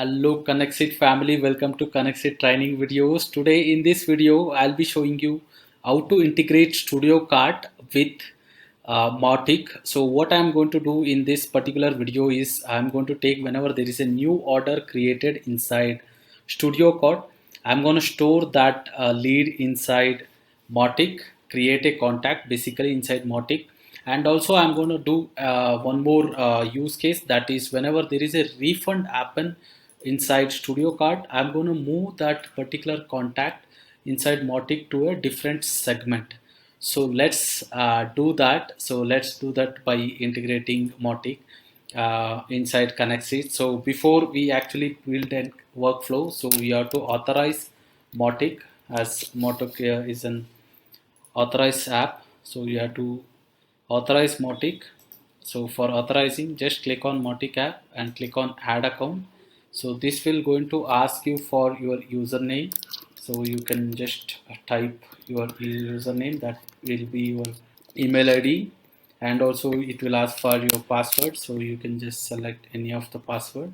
Hello Connexit family, welcome to Connexit training videos. Today in this video, I'll be showing you how to integrate Studio Cart with Mautic. So what I'm going to do in this particular video is I'm going to take whenever there is a new order created inside Studio Cart, I'm going to store that lead inside Mautic, create a contact basically inside Mautic, and also I'm going to do one more use case, that is whenever there is a refund happen inside Studio Cart, I'm going to move that particular contact inside Mautic to a different segment. So let's do that. So let's do that by integrating Mautic inside Connexit. So before we actually build a workflow, so we have to authorize Mautic, as Mautic is an authorized app. So you have to authorize Mautic. So for authorizing, just click on Mautic app and click on add account. So this will going to ask you for your username. So you can just type your username, that will be your email ID, and also it will ask for your password. So you can just select any of the password,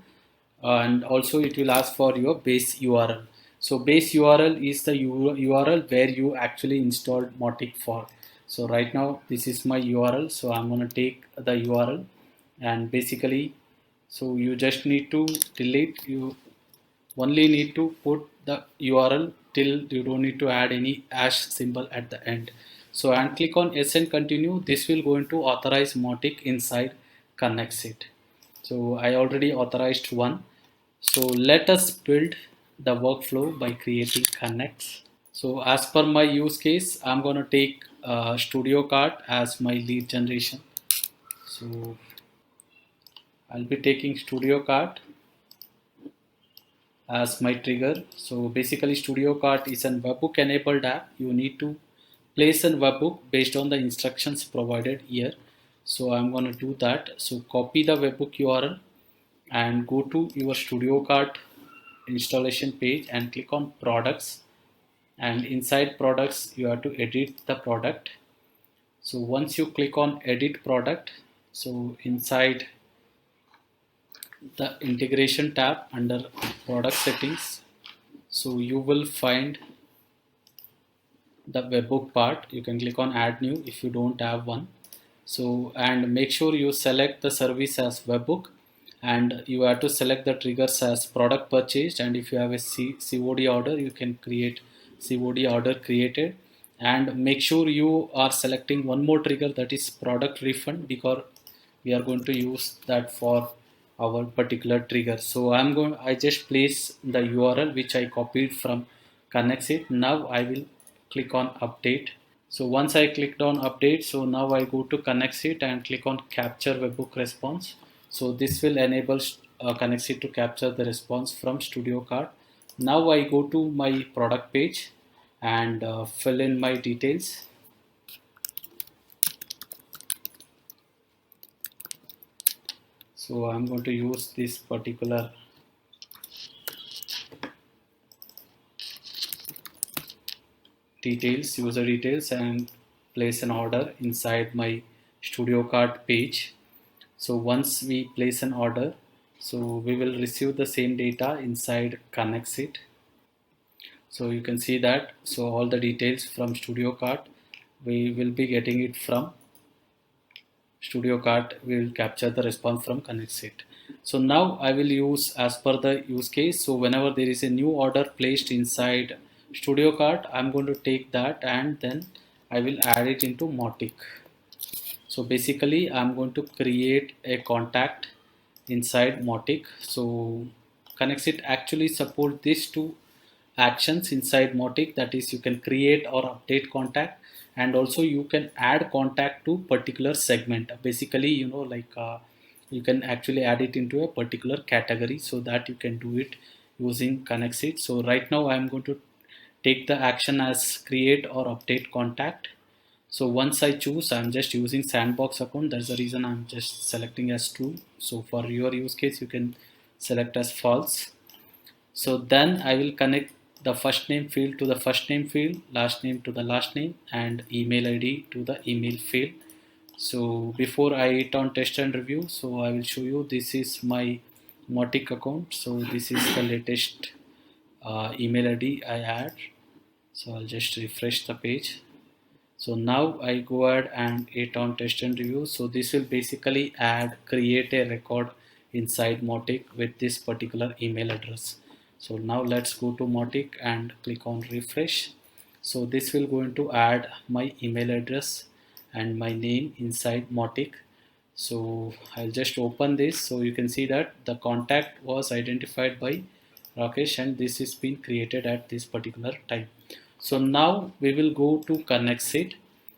and also it will ask for your base URL. So base URL is the URL where you actually installed Mautic for. So right now this is my URL, so I'm going to take the URL, and basically so you just need to delete, you only need to put the URL till, you don't need to add any hash symbol at the end. So and click on yes and continue. This will going to authorize Mautic inside Connexit. So I already authorized one. So let us build the workflow by creating connects. So as per my use case, I'm going to take Studio Cart as my lead generation. So I'll be taking Studio Cart as my trigger. So basically Studio Cart is an webhook enabled app. You need to place a webhook based on the instructions provided here. So I'm going to do that. So copy the webhook URL and go to your Studio Cart installation page and click on products, and inside products you have to edit the product. So once you click on edit product, so inside the integration tab under product settings, so you will find the webhook part. You can click on add new if you don't have one. So and make sure you select the service as webhook, and you have to select the triggers as product purchased, and if you have a COD order you can create COD order created, and make sure you are selecting one more trigger, that is product refund, because we are going to use that for our particular trigger. So I just place the URL which I copied from Connexit. Now I will click on update. So once I clicked on update, so now I go to Connexit and click on capture webhook response. So this will enable Connexit to capture the response from Studio Cart. Now I go to my product page and fill in my details. So I'm going to use this particular details, user details, and place an order inside my Studio Cart page. So once we place an order, so we will receive the same data inside Connexit. So you can see that, so all the details from Studio Cart, we will be getting it from Studio Cart. We will capture the response from Connexit. So now I will use as per the use case. So whenever there is a new order placed inside Studio Cart, I'm going to take that and then I will add it into Mautic. So basically I'm going to create a contact inside Mautic. So Connexit actually support these two actions inside Mautic, that is you can create or update contact, and also you can add contact to particular segment. Basically, you can actually add it into a particular category, so that you can do it using Connexit. So right now I'm going to take the action as create or update contact. So once I choose, I'm just using sandbox account, that's the reason I'm just selecting as true. So for your use case you can select as false. So then I will connect the first name field to the first name field, last name to the last name, and email ID to the email field. So before I hit on test and review, so I will show you, this is my Mautic account. So this is the latest email ID I add. So I'll just refresh the page. So now I go ahead and hit on test and review. So this will basically create a record inside Mautic with this particular email address. So now let's go to Mautic and click on refresh. So this will going to add my email address and my name inside Mautic. So I'll just open this, so you can see that the contact was identified by Rakesh and this is been created at this particular time. So now we will go to Connexit.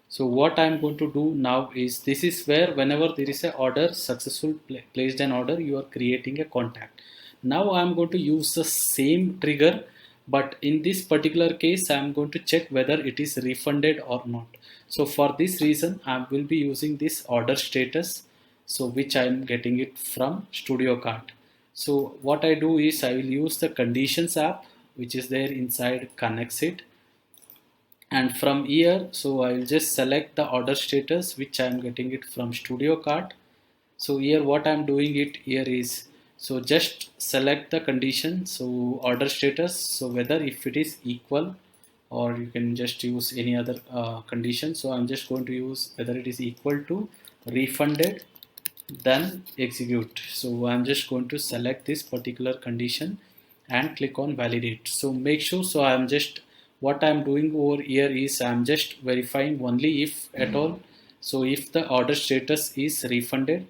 So what I'm going to do now is, this is where whenever there is a order successful placed an order, you are creating a contact. Now I'm going to use the same trigger, but in this particular case I'm going to check whether it is refunded or not. So for this reason I will be using this order status, so which I am getting it from Studio Cart. So what I do is I will use the conditions app which is there inside Connexit, and from here so I will just select the order status which I am getting it from Studio Cart. So here what I'm doing it here is, so just select the condition, so order status, so whether if it is equal, or you can just use any other condition. So I'm just going to use whether it is equal to refunded, then execute. So I'm just going to select this particular condition and click on validate. So make sure, so I'm just, what I'm doing over here is I'm just verifying only if at all, so if the order status is refunded,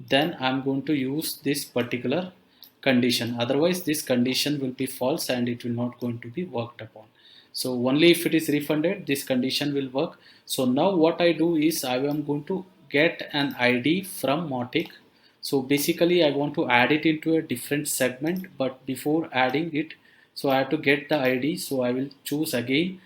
then I'm going to use this particular condition, otherwise this condition will be false and it will not going to be worked upon. So only if it is refunded, this condition will work. So now what I do is I am going to get an ID from Mautic. So basically I want to add it into a different segment, but before adding it, so I have to get the ID. So I will choose again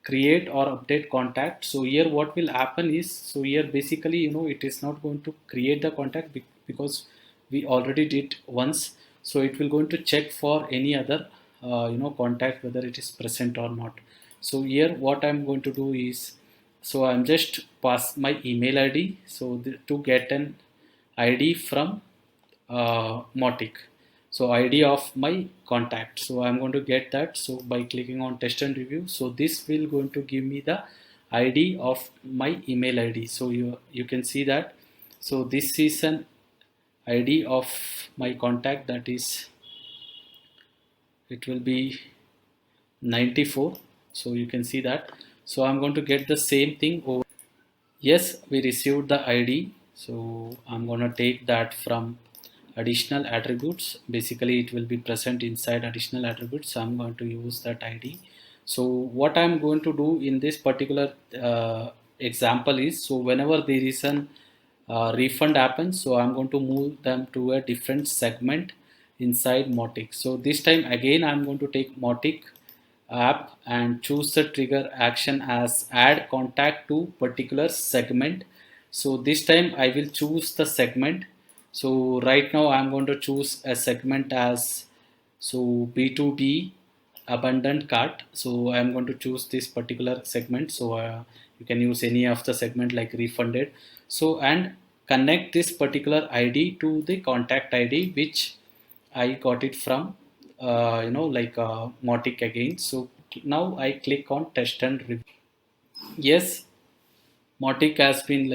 create or update contact. So here what will happen is, so here basically it is not going to create the contact because we already did once. So it will going to check for any other contact whether it is present or not. So here what I'm going to do is, so I'm just pass my email ID, so to get an ID from Mautic, so ID of my contact. So I'm going to get that, so by clicking on test and review, so this will going to give me the ID of my email ID. So you can see that, so this is an ID of my contact, that is, it will be 94. So you can see that. So I'm going to get the same thing over. Yes, we received the ID. So I'm going to take that from additional attributes. Basically it will be present inside additional attributes, so I'm going to use that ID. So what I'm going to do in this particular example is, so whenever there is an refund happens, so I'm going to move them to a different segment inside Mautic. So this time again I'm going to take Mautic app and choose the trigger action as add contact to particular segment. So this time I will choose the segment. So right now I'm going to choose a segment as, so B2B abundant cart. So I'm going to choose this particular segment. So you can use any of the segment like refunded. So and connect this particular ID to the contact ID which I got it from Mautic again. So now I click on test and review. Yes, Mautic has been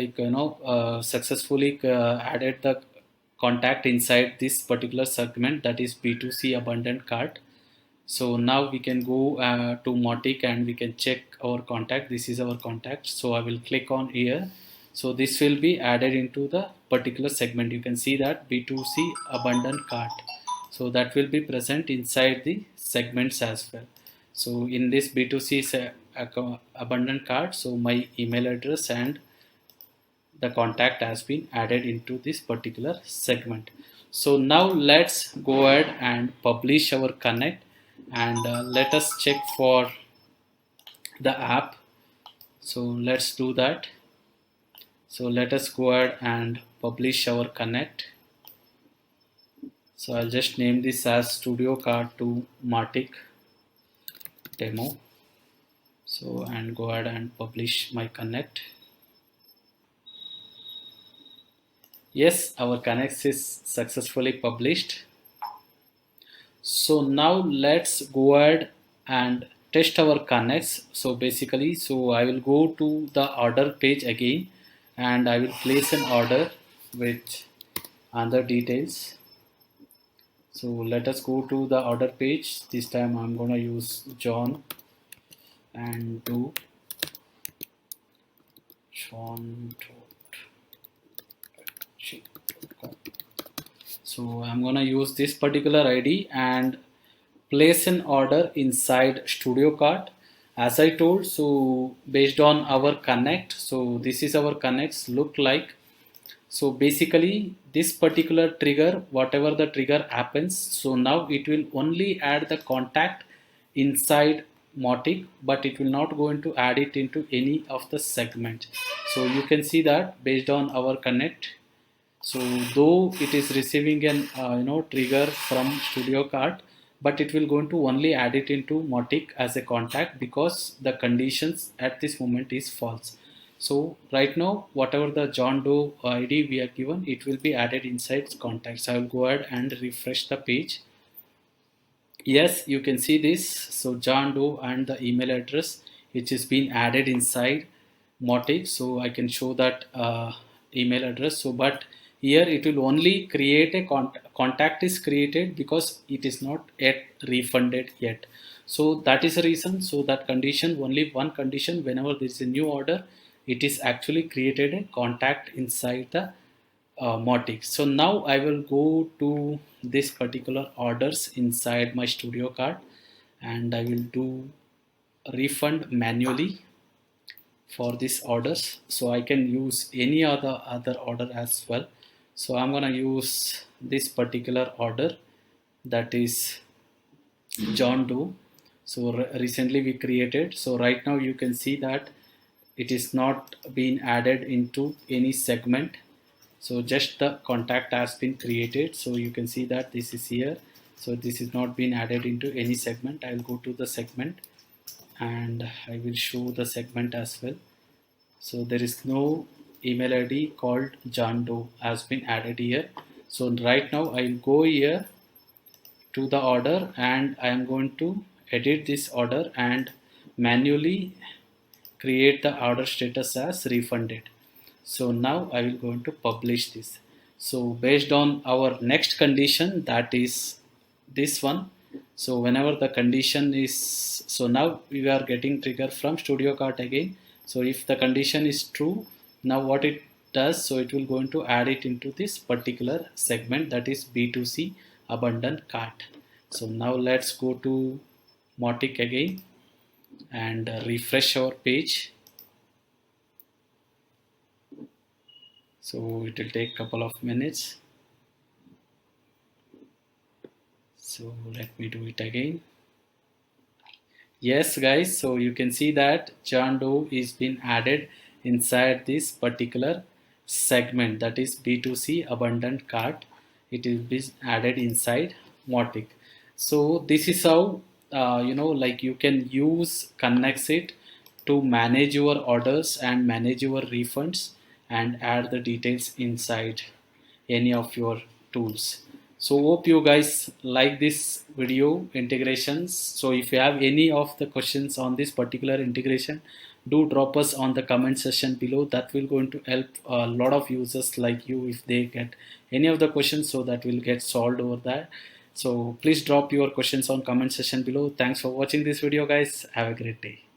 successfully added the contact inside this particular segment, that is B2C abundant cart. So now we can go to Mautic and we can check our contact. This is our contact. So I will click on here. So this will be added into the particular segment. You can see that B2C abundant cart. So that will be present inside the segments as well. So in this B2C abundant cart, so my email address and the contact has been added into this particular segment. So now let's go ahead and publish our connect, and let us check for the app. So let's do that. So let us go ahead and publish our connect. So I'll just name this as Studio Cart to Mautic demo. So and go ahead and publish my connect. Yes, our connect is successfully published. So now let's go ahead and test our connects. So basically, so I will go to the order page again and I will place an order with other details. So let us go to the order page. This time I'm gonna use John and do John. So I'm gonna use this particular ID and place an order inside Studio Cart. As I told, so based on our connect, so this is our connects look like. So basically this particular trigger, whatever the trigger happens, so now it will only add the contact inside Mautic, but it will not going to add it into any of the segment. So you can see that based on our connect, so though it is receiving an trigger from Studio Cart, but it will going to only add it into Mautic as a contact because the conditions at this moment is false. So right now whatever the John Doe ID we are given, it will be added inside contacts. I will go ahead and refresh the page. Yes, you can see this. So John Doe and the email address which is being added inside Mautic. So I can show that email address. So but here it will only create a contact is created because it is not yet refunded yet. So that is the reason. So that condition, only one condition, whenever there is a new order, it is actually created a contact inside the Mautic. So now I will go to this particular orders inside my Studio Card and I will do refund manually for these orders. So I can use any other order as well. So I'm gonna use this particular order, that is John Doe. So recently we created. So right now you can see that it is not being added into any segment. So just the contact has been created. So you can see that this is here. So this is not been added into any segment. I will go to the segment and I will show the segment as well. So there is no email ID called John Doe has been added here. So right now I will go here to the order and I am going to edit this order and manually create the order status as refunded. So now I will going to publish this. So based on our next condition, that is this one. So whenever the condition is, so now we are getting trigger from Studio Cart again. So if the condition is true, now what it does, so it will going to add it into this particular segment, that is B2C abundant cart. So now let's go to Mautic again and refresh our page. So it will take a couple of minutes. So let me do it again. Yes guys, so you can see that John Doe is been added inside this particular segment, that is B2C abundant cart. It is been added inside Mautic. So this is how like you can use Connexit to manage your orders and manage your refunds and add the details inside any of your tools. So hope you guys like this video integrations. So if you have any of the questions on this particular integration, do drop us on the comment section below. That will going to help a lot of users like you if they get any of the questions, so that will get solved over there. So please drop your questions on comment section below. Thanks for watching this video guys. Have a great day.